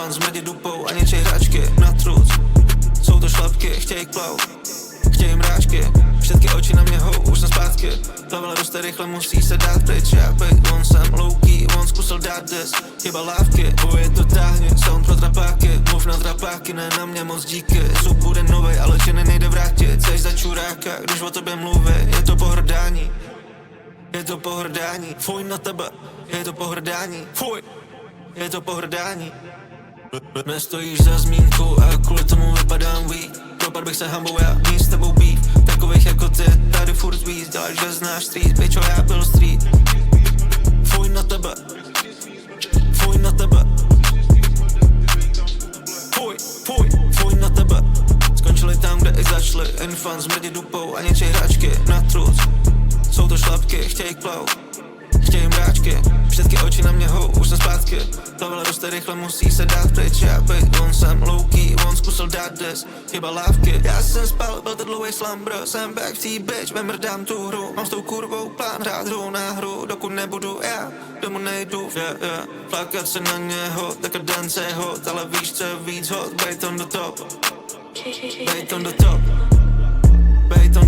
infant zmrdí dupou a něčej hračky na truc. Jsou to šlapky, chtějí klaut, chtějí mráčky, všetky oči na mě hou, už jsem zpátky. Plavila dost rychle, musí se dát pryč, já bejt, on jsem louký, on zkusil dát des, chyba lávky, boje to táhně, sound pro trapáky, mluv na trapáky, ne na mě moc díky, zub bude novej, ale činy nejde vrátit, chceš za čuráka, když o tobě mluví, je to pohrdání. Je to pohrdání, fuj na tebe, je to pohrdání, fuj, je to pohrdání. Nestojíš za zmínku a kvůli tomu vypadám weak. Propad bych se hambou, já mít s tebou beef. Takových jako ty, tady furt víc. Děláš, že znáš street, pičo, já byl street. Fuj na tebe, fuj na tebe. Fuj, fuj, fuj na tebe. Skončili tam, kde i začali. Infant zmrdí dupou a něčej hračky na truc. Jsou to šlapky, chtějí klaut, chtějí mráčky, všetky oči na mě hou, už jsem zpátky. Plavila dost rychle, musí se dát pryč, já bejt, on jsem louký, on zkusil dát des, chyba lávky. Já jsem spal, byl to dlouhej slumber, jsem back v tý bitch, vemrdám tu hru. Mám s tou kurvou plán hrát hru na hru, dokud nebudu já, domů nejdu, yeah. Plakat se na něho, dekadence je hot, ale víš co je víc hot, bejt on the top, bejt on the top, bejt on